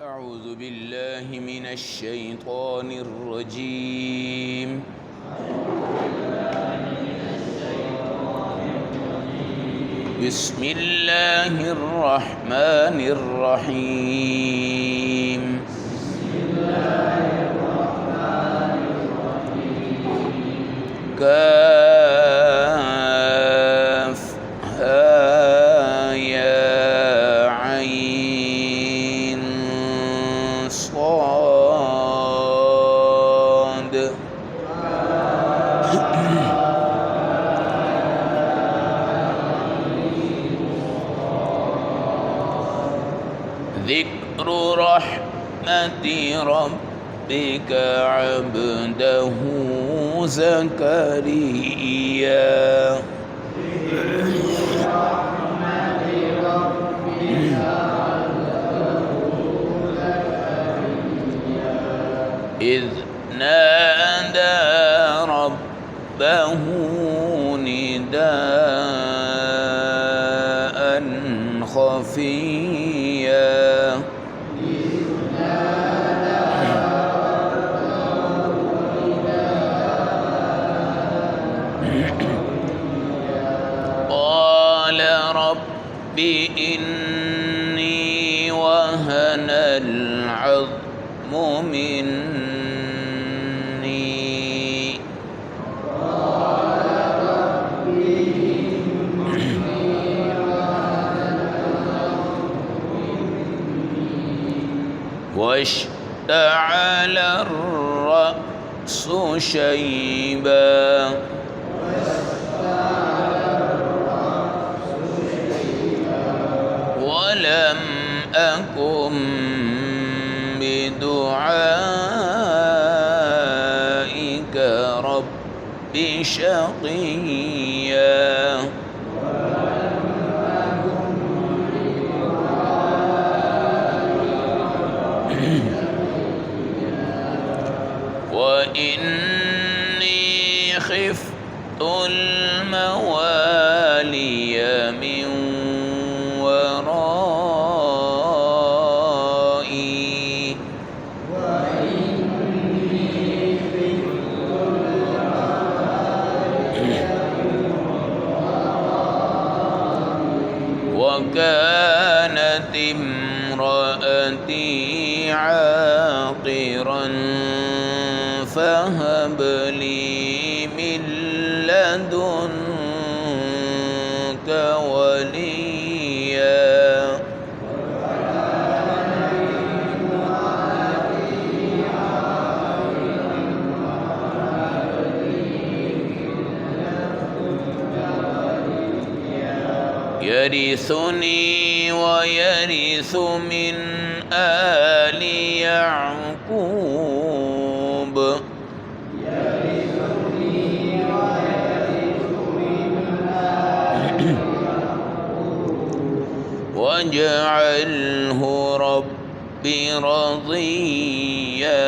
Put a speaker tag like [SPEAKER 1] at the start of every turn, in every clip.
[SPEAKER 1] أعوذ بالله من الشيطان الرجيم. بسم الله الرحمن الرحيم. كافها يا عين صاد. ذكر رحمة ربك عبده زكريا. إذ نادى ربه نداء خفيا. قال رب إني وهن العظم مني واشتعل الرأس شيبا ولم أكن بدعائك رب شقيا. وإني خفت الموالي من ورائي وكانت امرأتي عاقرا فهب لي من لدنك وليا. يرثني ويرث من آل يعقوب واجعله رب رضيا.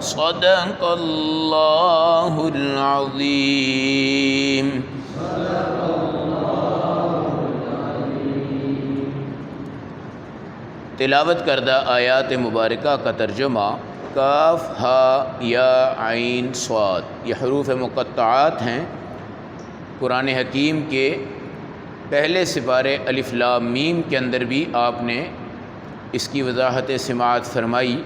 [SPEAKER 1] صدق الله العظيم. تلاوت کردہ آیات مبارکہ کا ترجمہ کاف ہا یا عین صاد، یہ حروف مقطعات ہیں۔ قرآن حکیم کے پہلے سپارے الف لام میم کے اندر بھی آپ نے اس کی وضاحت سماعت فرمائی،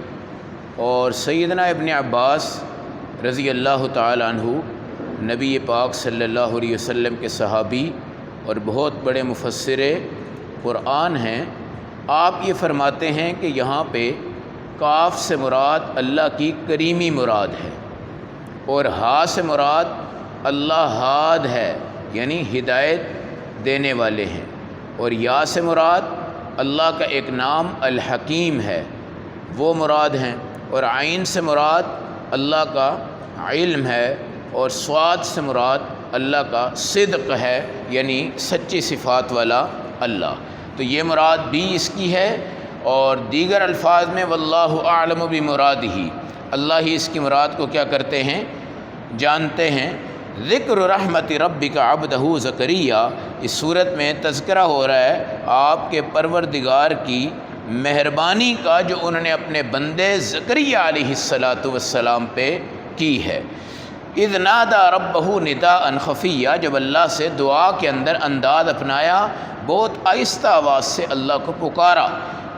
[SPEAKER 1] اور سیدنا ابن عباس رضی اللہ تعالی عنہ نبی پاک صلی اللہ علیہ وسلم کے صحابی اور بہت بڑے مفسر قرآن ہیں۔ آپ یہ فرماتے ہیں کہ یہاں پہ کاف سے مراد اللہ کی کریمی مراد ہے، اور ہا سے مراد اللہ ہاد ہے، یعنی ہدایت دینے والے ہیں، اور یا سے مراد اللہ کا ایک نام الحکیم ہے، وہ مراد ہیں، اور عین سے مراد اللہ کا علم ہے، اور صاد سے مراد اللہ کا صدق ہے، یعنی سچی صفات والا اللہ۔ تو یہ مراد بھی اس کی ہے، اور دیگر الفاظ میں واللہ اعلم بمرادہ، اللہ ہی اس کی مراد کو کیا کرتے ہیں، جانتے ہیں۔ ذکر رحمت ربک عبدہ زکریہ، اس صورت میں تذکرہ ہو رہا ہے آپ کے پروردگار کی مہربانی کا جو انہوں نے اپنے بندے زکریہ علیہ السلام پہ کی ہے۔ اذ نادى ربہ نداء خفیہ، جب اللہ سے دعا کے اندر انداز اپنایا، بہت آہستہ آواز سے اللہ کو پکارا۔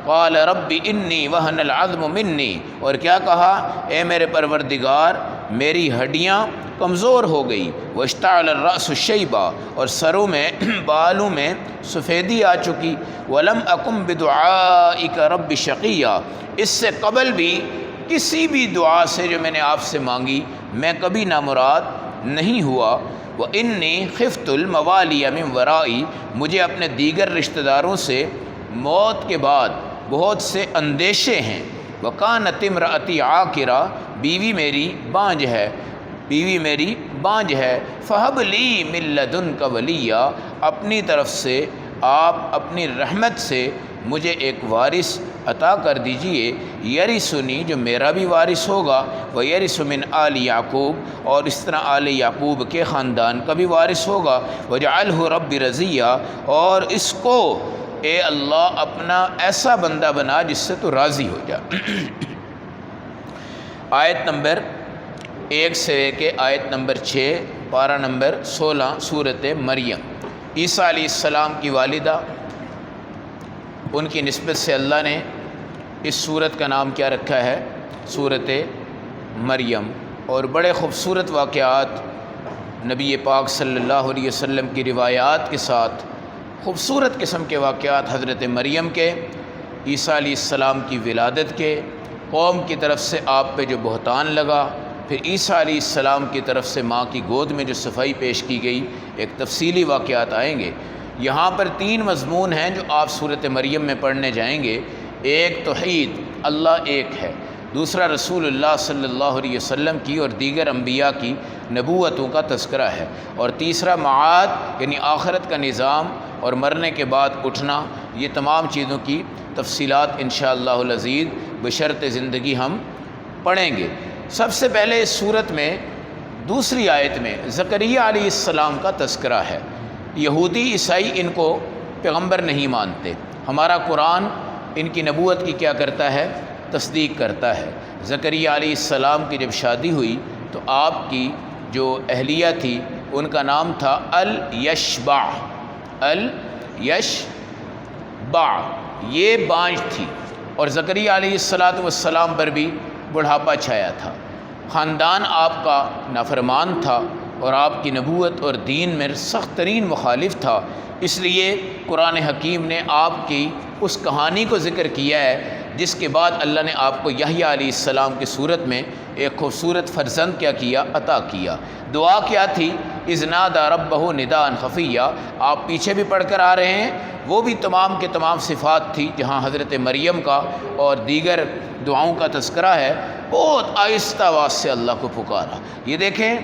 [SPEAKER 1] قال رب انی وہن العظم منی، اور کیا کہا؟ اے میرے پروردگار میری ہڈیاں کمزور ہو گئی، واشتعل الرأس شیبا، اور سروں میں بالوں میں سفیدی آ چکی، ولم اکن بدعائک رب شقیہ، اس سے قبل بھی کسی بھی دعا سے جو میں نے آپ سے مانگی میں کبھی نامراد نہیں ہوا۔ وانی خفت الموالی من ورائی، مجھے اپنے دیگر رشتہ داروں سے موت کے بعد بہت سے اندیشے ہیں۔ وکانت امرأتی عاقرہ، بیوی میری بانجھ ہے، فہب لی من لدنک ولیہ، اپنی طرف سے آپ اپنی رحمت سے مجھے ایک وارث عطا کر دیجئے، یرثنی، جو میرا بھی وارث ہوگا، ویرث من آل یعقوب، اور اس طرح آل یعقوب کے خاندان کا بھی وارث ہوگا، وجعلہ رب رضیہ، اور اس کو اے اللہ اپنا ایسا بندہ بنا جس سے تو راضی ہو جا۔ آیت نمبر 1 سے لے کے آیت نمبر 6، پارہ نمبر 16، سورۃ مریم۔ عیسیٰ علیہ السلام کی والدہ، ان کی نسبت سے اللہ نے اس سورت کا نام کیا رکھا ہے؟ سورۃ مریم۔ اور بڑے خوبصورت واقعات نبی پاک صلی اللہ علیہ وسلم کی روایات کے ساتھ خوبصورت قسم کے واقعات حضرت مریم کے، عیسیٰ علیہ السلام کی ولادت کے، قوم کی طرف سے آپ پہ جو بہتان لگا، پھر عیسیٰ علیہ السلام کی طرف سے ماں کی گود میں جو صفائی پیش کی گئی، ایک تفصیلی واقعات آئیں گے۔ یہاں پر 3 مضمون ہیں جو آپ سورۃ مریم میں پڑھنے جائیں گے۔ ایک توحید، اللہ ایک ہے، دوسرا رسول اللہ صلی اللہ علیہ وسلم کی اور دیگر انبیاء کی نبوتوں کا تذکرہ ہے، اور تیسرا معاد یعنی آخرت کا نظام اور مرنے کے بعد اٹھنا۔ یہ تمام چیزوں کی تفصیلات انشاءاللہ العزیز بشرط زندگی ہم پڑھیں گے۔ سب سے پہلے اس صورت میں دوسری آیت میں زکریا علیہ السلام کا تذکرہ ہے۔ یہودی عیسائی ان کو پیغمبر نہیں مانتے، ہمارا قرآن ان کی نبوت کی کیا کرتا ہے؟ تصدیق کرتا ہے۔ زکریا علیہ السلام کی جب شادی ہوئی تو آپ کی جو اہلیہ تھی ان کا نام تھا الیشبع، یہ بانجھ تھی، اور زکریا علیہ السلام پر بھی بڑھاپا چھایا تھا، خاندان آپ کا نافرمان تھا اور آپ کی نبوت اور دین میں سخت ترین مخالف تھا۔ اس لیے قرآن حکیم نے آپ کی اس کہانی کو ذکر کیا ہے جس کے بعد اللہ نے آپ کو یحییٰ علیہ السلام کی صورت میں ایک خوبصورت فرزند کیا کیا؟ عطا کیا۔ دعا کیا تھی؟ اذ نادى ربہ نداء خفیہ، آپ پیچھے بھی پڑھ کر آ رہے ہیں، وہ بھی تمام کے تمام صفات تھی جہاں حضرت مریم کا اور دیگر دعاؤں کا تذکرہ ہے۔ بہت آہستہ آواز سے اللہ کو پکارا۔ یہ دیکھیں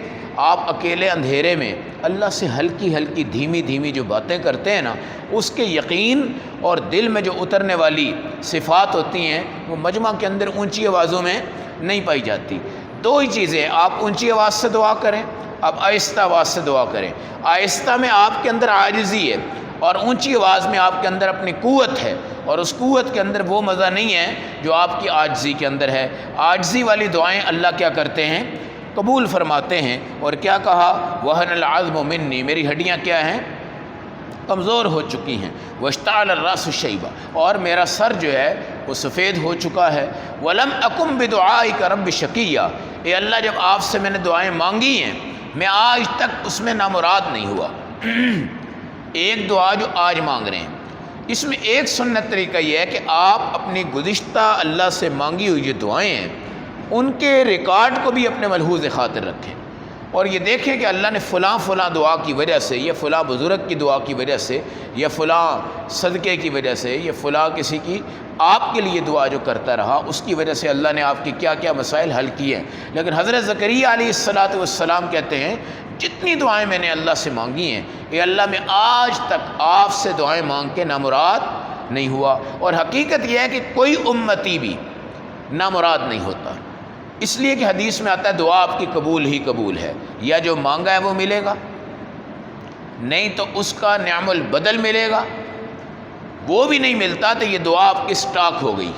[SPEAKER 1] آپ اکیلے اندھیرے میں اللہ سے ہلکی ہلکی دھیمی دھیمی جو باتیں کرتے ہیں نا، اس کے یقین اور دل میں جو اترنے والی صفات ہوتی ہیں وہ مجمع کے اندر اونچی آوازوں میں نہیں پائی جاتی۔ 2 ہی چیزیں، آپ اونچی آواز سے دعا کریں، آپ آہستہ آواز سے دعا کریں۔ آہستہ میں آپ کے اندر عاجزی ہے اور اونچی آواز میں آپ کے اندر اپنی قوت ہے، اور اس قوت کے اندر وہ مزہ نہیں ہے جو آپ کی عاجزی کے اندر ہے۔ عاجزی والی دعائیں اللہ کیا کرتے ہیں؟ قبول فرماتے ہیں۔ اور کیا کہا؟ وہن العظم منی، میری ہڈیاں کیا ہیں؟ کمزور ہو چکی ہیں۔ واشتعل الرأس شیبا، اور میرا سر جو ہے وہ سفید ہو چکا ہے۔ ولم اکن بدعائک رب شقیہ، اے اللہ جب آپ سے میں نے دعائیں مانگی ہیں میں آج تک اس میں نامراد نہیں ہوا۔ ایک دعا جو آج مانگ رہے ہیں اس میں ایک سنت طریقہ یہ ہے کہ آپ اپنی گزشتہ اللہ سے مانگی ہوئی جو دعائیں ہیں ان کے ریکارڈ کو بھی اپنے ملحوظ خاطر رکھیں، اور یہ دیکھیں کہ اللہ نے فلاں فلاں دعا کی وجہ سے، یا فلاں بزرگ کی دعا کی وجہ سے، یا فلاں صدقے کی وجہ سے، یا فلاں کسی کی آپ کے لیے دعا جو کرتا رہا اس کی وجہ سے اللہ نے آپ کی کیا کیا مسائل حل کیے ہیں۔ لیکن حضرت زکریا علیہ السلام کہتے ہیں جتنی دعائیں میں نے اللہ سے مانگی ہیں اے اللہ میں آج تک آپ سے دعائیں مانگ کے نامراد نہیں ہوا۔ اور حقیقت یہ ہے کہ کوئی امتی بھی نامراد نہیں ہوتا، اس لیے کہ حدیث میں آتا ہے دعا آپ کی قبول ہی قبول ہے، یا جو مانگا ہے وہ ملے گا، نہیں تو اس کا نعم البدل ملے گا، وہ بھی نہیں ملتا تو یہ دعا آپ کی سٹاک ہو گئی۔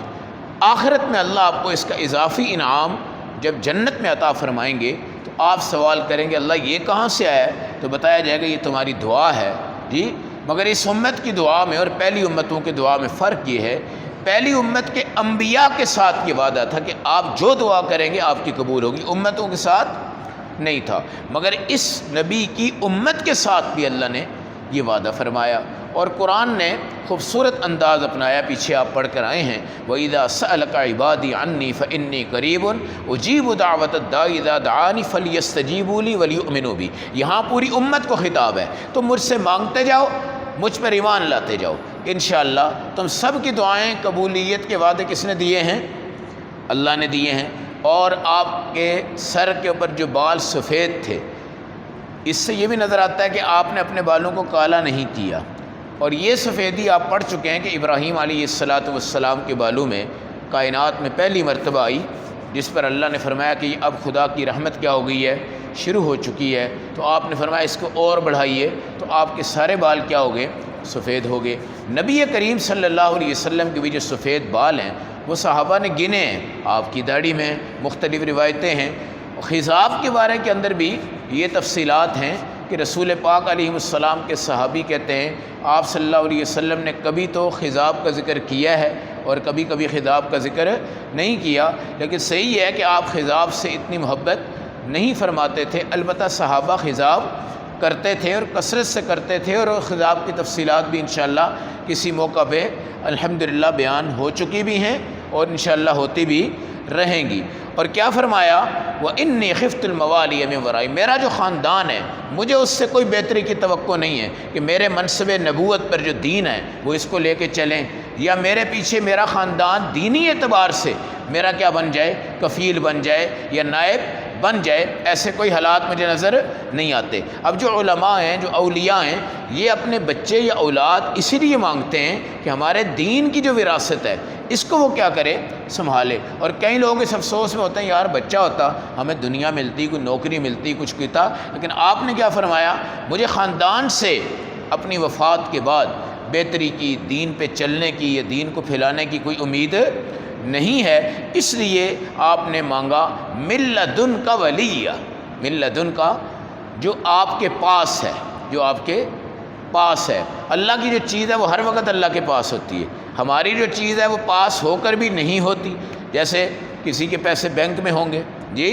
[SPEAKER 1] آخرت میں اللہ آپ کو اس کا اضافی انعام جب جنت میں عطا فرمائیں گے تو آپ سوال کریں گے اللہ یہ کہاں سے آیا ہے، تو بتایا جائے گا یہ تمہاری دعا ہے جی۔ مگر اس امت کی دعا میں اور پہلی امتوں کی دعا میں فرق یہ ہے، پہلی امت کے انبیاء کے ساتھ یہ وعدہ تھا کہ آپ جو دعا کریں گے آپ کی قبول ہوگی، امتوں کے ساتھ نہیں تھا، مگر اس نبی کی امت کے ساتھ بھی اللہ نے یہ وعدہ فرمایا۔ اور قرآن نے خوبصورت انداز اپنایا، پیچھے آپ پڑھ کر آئے ہیں، وَإِذَا سَأَلَكَ عِبَادِي عَنِّي فَإِنِّي قَرِيبٌ أُجِيبُ دَعْوَةَ الدَّاعِ إِذَا دَعَانِ فَلْيَسْتَجِيبُوا لِي وَلْيُؤْمِنُوا بِي۔ یہاں پوری امت کو خطاب ہے، تم مجھ سے مانگتے جاؤ، مجھ پر ایمان لاتے جاؤ، انشاءاللہ تم سب کی دعائیں قبولیت کے وعدے کس نے دیے ہیں؟ اللہ نے دیے ہیں۔ اور آپ کے سر کے اوپر جو بال سفید تھے، اس سے یہ بھی نظر آتا ہے کہ آپ نے اپنے بالوں کو کالا نہیں کیا، اور یہ سفیدی آپ پڑھ چکے ہیں کہ ابراہیم علیہ السلام کے بالوں میں کائنات میں پہلی مرتبہ آئی، جس پر اللہ نے فرمایا کہ اب خدا کی رحمت کیا ہو گئی ہے، شروع ہو چکی ہے، تو آپ نے فرمایا اس کو اور بڑھائیے، تو آپ کے سارے بال کیا ہو گئے؟ سفید ہو گئے۔ نبی کریم صلی اللہ علیہ وسلم کے بھی جو سفید بال ہیں وہ صحابہ نے گنے ہیں، آپ کی داڑھی میں مختلف روایتیں ہیں۔ خضاب کے بارے کے اندر بھی یہ تفصیلات ہیں کہ رسول پاک علیہ السلام کے صحابی کہتے ہیں آپ صلی اللہ علیہ وسلم نے کبھی تو خضاب کا ذکر کیا ہے اور کبھی کبھی خضاب کا ذکر نہیں کیا، لیکن صحیح ہے کہ آپ خضاب سے اتنی محبت نہیں فرماتے تھے، البتہ صحابہ خضاب کرتے تھے اور کثرت سے کرتے تھے، اور خضاب کی تفصیلات بھی انشاءاللہ کسی موقع پہ الحمدللہ بیان ہو چکی بھی ہیں اور انشاءاللہ ہوتی بھی رہیں گی۔ اور کیا فرمایا؟ وَإِنِّي خِفْتُ الْمَوَالِيَ مِنْ وَرَائِي، میرا جو خاندان ہے مجھے اس سے کوئی بہتری کی توقع نہیں ہے کہ میرے منصب نبوت پر جو دین ہے وہ اس کو لے کے چلیں، یا میرے پیچھے میرا خاندان دینی اعتبار سے میرا کیا بن جائے، کفیل بن جائے یا نائب بن جائے، ایسے کوئی حالات مجھے نظر نہیں آتے۔ اب جو علماء ہیں، جو اولیاء ہیں، یہ اپنے بچے یا اولاد اسی لیے مانگتے ہیں کہ ہمارے دین کی جو وراثت ہے اس کو وہ کیا کرے، سنبھالے۔ اور کئی لوگ اس افسوس میں ہوتے ہیں یار بچہ ہوتا ہمیں دنیا ملتی، کوئی نوکری ملتی، کچھ کیتا، لیکن آپ نے کیا فرمایا؟ مجھے خاندان سے اپنی وفات کے بعد بہتری کی، دین پہ چلنے کی یا دین کو پھیلانے کی کوئی امید نہیں ہے، اس لیے آپ نے مانگا من لدن کا ولیہ، من لدن کا جو آپ کے پاس ہے، جو آپ کے پاس ہے۔ اللہ کی جو چیز ہے وہ ہر وقت اللہ کے پاس ہوتی ہے، ہماری جو چیز ہے وہ پاس ہو کر بھی نہیں ہوتی۔ جیسے کسی کے پیسے بینک میں ہوں گے جی،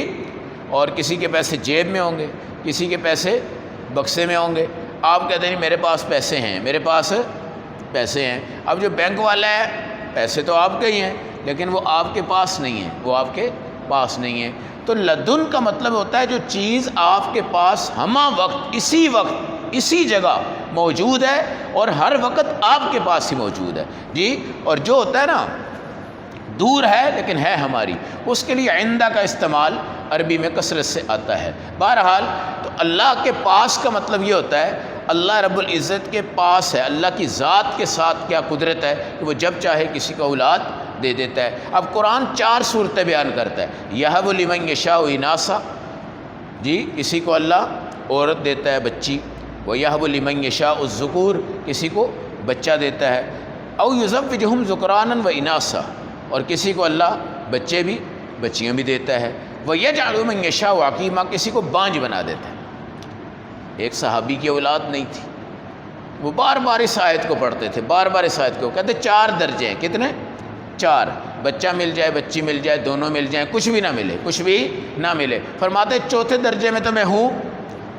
[SPEAKER 1] اور کسی کے پیسے جیب میں ہوں گے، کسی کے پیسے بکسے میں ہوں گے، آپ کہتے ہیں میرے پاس پیسے ہیں، میرے پاس پیسے ہیں۔ اب جو بینک والا ہے پیسے تو آپ کے ہی ہیں لیکن وہ آپ کے پاس نہیں ہیں، وہ آپ کے پاس نہیں ہیں۔ تو لدن کا مطلب ہوتا ہے جو چیز آپ کے پاس ہمہ وقت اسی جگہ موجود ہے اور ہر وقت آپ کے پاس ہی موجود ہے جی۔ اور جو ہوتا ہے نا دور ہے لیکن ہے ہماری، اس کے لیے عندہ کا استعمال عربی میں کثرت سے آتا ہے۔ بہرحال تو اللہ کے پاس کا مطلب یہ ہوتا ہے اللہ رب العزت کے پاس ہے، اللہ کی ذات کے ساتھ کیا قدرت ہے کہ وہ جب چاہے کسی کو اولاد دے دیتا ہے۔ اب قرآن 4 صورتیں بیان کرتا ہے، یہب لمن یشاء اناسا جی، کسی کو اللہ عورت دیتا ہے بچی، ویہب لمن یشاء الذکور، کسی کو بچہ دیتا ہے، او یزوجہم ذکرانا و اناسا، اور کسی کو اللہ بچے بھی بچیاں بھی دیتا ہے، ویجعل من یشاء عقیما، کسی کو بانجھ بنا دیتا ہے۔ ایک صحابی کی اولاد نہیں تھی، وہ بار بار اس آیت کو پڑھتے تھے، بار بار اس آیت کو کہتے 4 درجے ہیں، کتنے؟ 4، بچہ مل جائے، بچی مل جائے، دونوں مل جائیں، کچھ بھی نہ ملے، کچھ بھی نہ ملے۔ فرماتے 4تھے درجے میں تو میں ہوں،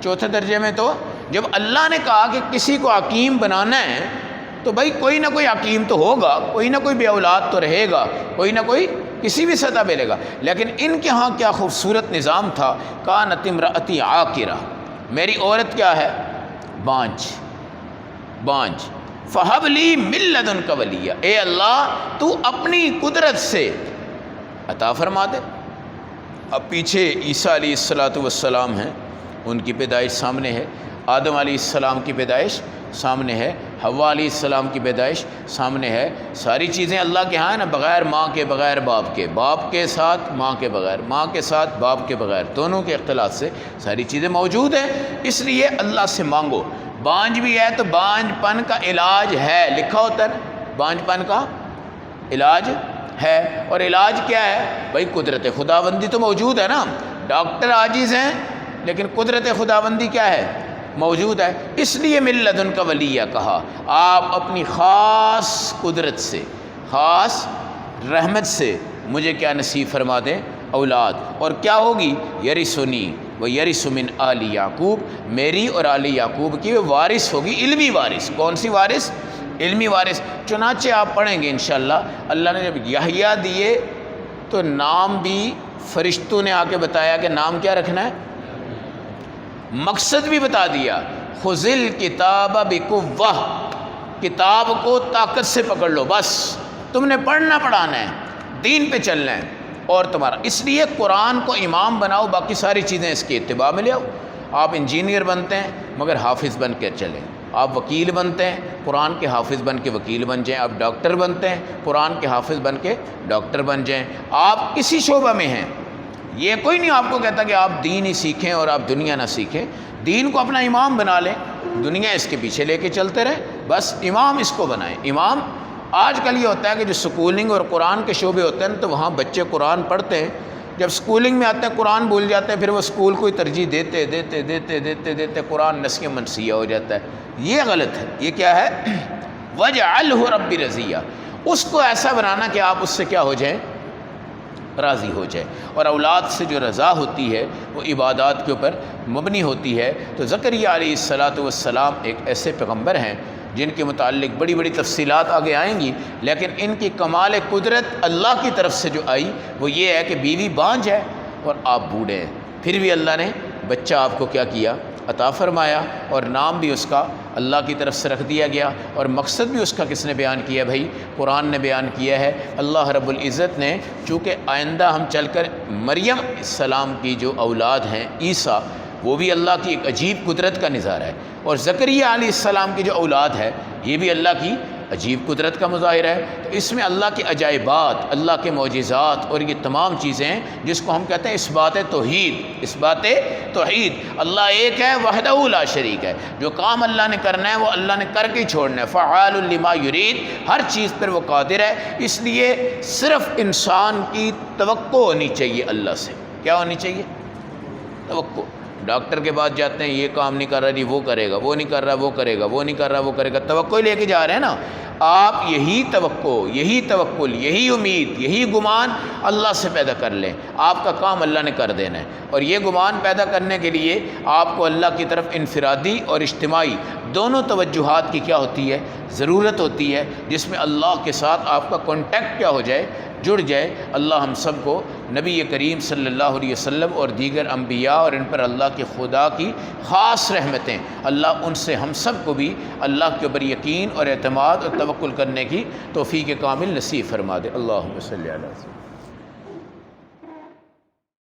[SPEAKER 1] 4تھے درجے میں تو جب اللہ نے کہا کہ کسی کو حکیم بنانا ہے تو بھائی کوئی نہ کوئی حکیم تو ہوگا، کوئی نہ کوئی بے اولاد تو رہے گا، کوئی نہ کوئی کسی بھی سطح پہ لے گا۔ لیکن ان کے ہاں کیا خوبصورت نظام تھا، کانت امرأتی عاقرہ، میری عورت کیا ہے؟ بانجھ، فہب لی من لدنک ولیہ، اے اللہ تو اپنی قدرت سے عطا فرما دے۔ اب پیچھے عیسیٰ علیہ السلام ہیں، ان کی پیدائش سامنے ہے، آدم علیہ السلام کی پیدائش سامنے ہے، حوا علیہ السلام کی پیدائش سامنے ہے. ساری چیزیں اللہ کے ہاں ہیں نا، بغیر ماں کے، بغیر باپ کے، باپ کے ساتھ ماں کے بغیر، ماں کے ساتھ باپ کے بغیر، دونوں کے اختلاط سے ساری چیزیں موجود ہیں. اس لیے اللہ سے مانگو. بانجھ بھی ہے تو بانجھ پن کا علاج ہے، لکھا ہوتا ہے نا، بانجھ پن کا علاج ہے. اور علاج کیا ہے بھائی؟ قدرت خداوندی تو موجود ہے نا. ڈاکٹر عاجز ہیں لیکن قدرت خداوندی کیا ہے؟ موجود ہے. اس لیے من لدن کا ولیہ کہا، آپ اپنی خاص قدرت سے، خاص رحمت سے مجھے کیا نصیب فرما دیں؟ اولاد. اور کیا ہوگی؟ یرثنی و یرث من آل یعقوب، میری اور آل یعقوب کی وارث ہوگی، علمی وارث. کون سی وارث؟ علمی وارث. چنانچہ آپ پڑھیں گے انشاءاللہ، اللہ نے جب یحییٰ دیے تو نام بھی فرشتوں نے آ کے بتایا کہ نام کیا رکھنا ہے، مقصد بھی بتا دیا. خذ الکتاب بقوہ، کتاب کو طاقت سے پکڑ لو، بس تم نے پڑھنا پڑھانا ہے، دین پہ چلنا ہے اور تمہارا. اس لیے قرآن کو امام بناؤ، باقی ساری چیزیں اس کے اتباع میں لے آؤ. آپ انجینئر بنتے ہیں مگر حافظ بن کے چلیں. آپ وکیل بنتے ہیں، قرآن کے حافظ بن کے وکیل بن جائیں. آپ ڈاکٹر بنتے ہیں، قرآن کے حافظ بن کے ڈاکٹر بن جائیں. آپ کسی شعبہ میں ہیں، یہ کوئی نہیں آپ کو کہتا کہ آپ دین ہی سیکھیں اور آپ دنیا نہ سیکھیں. دین کو اپنا امام بنا لیں، دنیا اس کے پیچھے لے کے چلتے رہیں، بس امام اس کو بنائیں. امام آج کل یہ ہوتا ہے کہ جو سکولنگ اور قرآن کے شعبے ہوتے ہیں تو وہاں بچے قرآن پڑھتے ہیں، جب سکولنگ میں آتے ہیں قرآن بھول جاتے ہیں، پھر وہ سکول کو ہی ترجیح دیتے دیتے دیتے دیتے دیتے قرآن نسیہ منسیہ ہو جاتا ہے. یہ غلط ہے. یہ کیا ہے؟ وَجْعَلْهُ رَبِّ رَضِيًّا، اس کو ایسا بنانا کہ آپ اس سے کیا ہو جائیں؟ راضی ہو جائے. اور اولاد سے جو رضا ہوتی ہے وہ عبادات کے اوپر مبنی ہوتی ہے. تو زکریا علیہ السلام ایک ایسے پیغمبر ہیں جن کے متعلق بڑی بڑی تفصیلات آگے آئیں گی، لیکن ان کی کمال قدرت اللہ کی طرف سے جو آئی وہ یہ ہے کہ بیوی بانجھ ہے اور آپ بوڑھے ہیں، پھر بھی اللہ نے بچہ آپ کو کیا کیا؟ عطا فرمایا. اور نام بھی اس کا اللہ کی طرف سے رکھ دیا گیا. اور مقصد بھی اس کا کس نے بیان کیا بھائی؟ قرآن نے بیان کیا ہے. اللہ رب العزت نے، چونکہ آئندہ ہم چل کر مریم السلام کی جو اولاد ہیں عیسیٰ، وہ بھی اللہ کی ایک عجیب قدرت کا نظارہ ہے. اور زکریا علیہ السلام کی جو اولاد ہے یہ بھی اللہ کی عجیب قدرت کا مظاہرہ ہے. تو اس میں اللہ کے عجائبات، اللہ کے معجزات اور یہ تمام چیزیں ہیں جس کو ہم کہتے ہیں اثبات توحید. اثبات توحید، اللہ ایک ہے، وحدہ لا شریک ہے. جو کام اللہ نے کرنا ہے وہ اللہ نے کر کے چھوڑنا ہے. فعال لما یرید، ہر چیز پر وہ قادر ہے. اس لیے صرف انسان کی توقع ہونی چاہیے اللہ سے. کیا ہونی چاہیے؟ توقع. ڈاکٹر کے بعد جاتے ہیں، یہ کام نہیں کر رہا جی وہ کرے گا، وہ نہیں کر رہا وہ کرے گا، وہ نہیں کر رہا وہ کرے گا. توقع لے کے جا رہے ہیں نا. آپ یہی توقع، یہی توکل، یہی امید، یہی گمان اللہ سے پیدا کر لیں. آپ کا کام اللہ نے کر دینا ہے. اور یہ گمان پیدا کرنے کے لیے آپ کو اللہ کی طرف انفرادی اور اجتماعی دونوں توجہات کی کیا ہوتی ہے؟ ضرورت ہوتی ہے، جس میں اللہ کے ساتھ آپ کا کانٹیکٹ کیا ہو جائے؟ جڑ جائے. اللہ ہم سب کو نبی کریم صلی اللہ علیہ وسلم اور دیگر انبیاء اور ان پر اللہ کے خدا کی خاص رحمتیں، اللہ ان سے ہم سب کو بھی اللہ کے اوپر یقین اور اعتماد اور توکل کرنے کی توفیق کامل نصیب فرما دے. اللہم صلی علی وسلم.